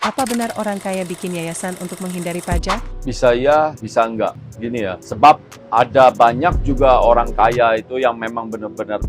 Apa benar orang kaya bikin yayasan untuk menghindari pajak? Bisa ya, bisa enggak. Gini ya, sebab ada banyak juga orang kaya itu yang memang benar-benar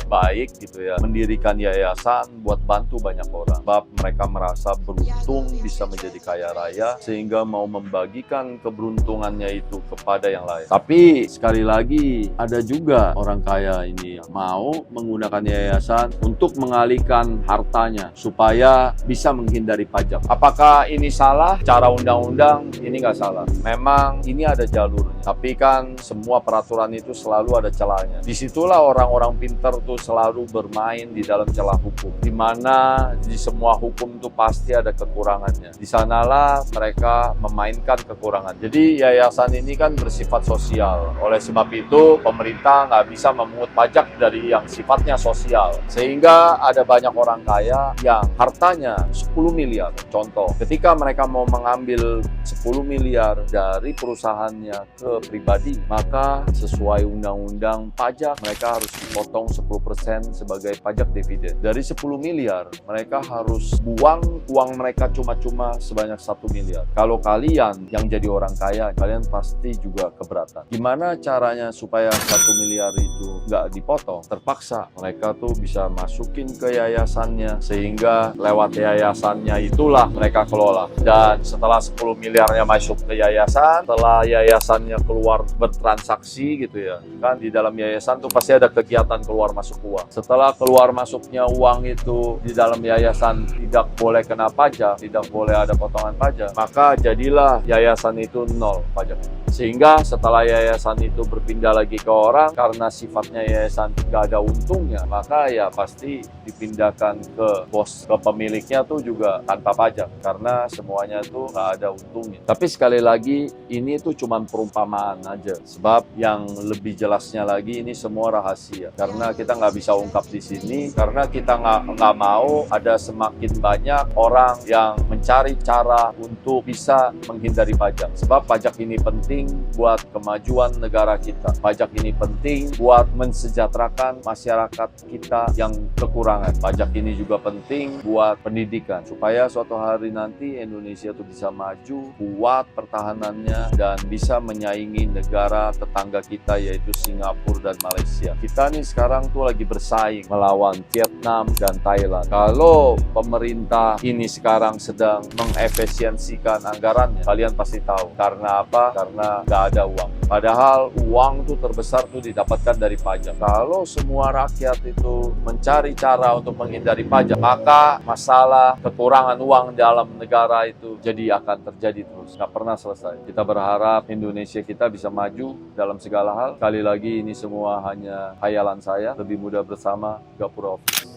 baik gitu ya, mendirikan yayasan buat bantu banyak orang. Sebab mereka merasa beruntung bisa menjadi kaya raya, sehingga mau membagikan keberuntungannya itu kepada yang lain. Tapi sekali lagi, ada juga orang kaya ini yang mau menggunakan yayasan untuk mengalihkan hartanya supaya bisa menghindari pajak. Apakah ini salah? Cara undang-undang ini nggak salah. Memang ini ada jalurnya. Tapi kan semua peraturan itu selalu ada celahnya. Disitulah orang-orang pintar tuh selalu bermain di dalam celah hukum. Di mana di semua hukum itu pasti ada kekurangannya. Di sanalah mereka memainkan kekurangan. Jadi yayasan ini kan bersifat sosial. Oleh sebab itu pemerintah nggak bisa memungut pajak dari yang sifatnya sosial. Sehingga ada banyak orang kaya yang hartanya 10 miliar. Contoh, ketika mereka mau mengambil 10 miliar dari perusahaannya ke pribadi, maka sesuai undang-undang pajak, mereka harus dipotong 10% sebagai pajak dividen. Dari 10 miliar, mereka harus buang uang mereka cuma-cuma sebanyak 1 miliar. Kalau kalian yang jadi orang kaya, kalian pasti juga keberatan. Gimana caranya supaya 1 miliar itu nggak dipotong? Terpaksa mereka tuh bisa masukin ke yayasannya, sehingga lewat yayasannya itulah mereka kelola. Dan setelah 10 miliarnya masuk ke yayasan, setelah yayasannya keluar bertransaksi gitu ya, kan di dalam yayasan tuh pasti ada kegiatan keluar masuk uang. Setelah keluar masuknya uang itu di dalam yayasan tidak boleh kena pajak, tidak boleh ada potongan pajak, maka jadilah yayasan itu nol pajak. Sehingga setelah yayasan itu berpindah lagi ke orang, karena sifatnya yayasan tidak ada untungnya, maka ya pasti dipindahkan ke bos, ke pemiliknya tuh juga tanpa pajak, karena semuanya tuh nggak ada untungnya. Tapi sekali lagi, ini tuh cuma perumpamaan aja, sebab yang lebih jelasnya lagi ini semua rahasia, karena kita nggak bisa ungkap di sini, karena kita nggak mau ada semakin banyak orang yang mencari cara untuk bisa menghindari pajak. Sebab pajak ini penting buat kemajuan negara kita. Pajak ini penting buat mensejahterakan masyarakat kita yang kekurangan. Pajak ini juga penting buat pendidikan, supaya suatu hari nanti Indonesia itu bisa maju, kuat pertahanannya, dan bisa menyaingi negara tetangga kita yaitu Singapura dan Malaysia. Kita nih sekarang tuh lagi bersaing melawan Vietnam dan Thailand. Kalau pemerintah ini sekarang sedang mengefisiensikan anggarannya, kalian pasti tahu. Karena apa? Karena nggak ada uang. Padahal uang tuh terbesar tuh didapatkan dari pajak. Kalau semua rakyat itu mencari cara untuk menghindari pajak, maka masalah kekurangan uang dalam negara itu jadi akan terjadi terus. Nggak pernah selesai. Kita berharap Indonesia kita bisa maju dalam segala hal. Sekali lagi ini semua hanya khayalan saya. Lebih mudah bersama Gapura Office.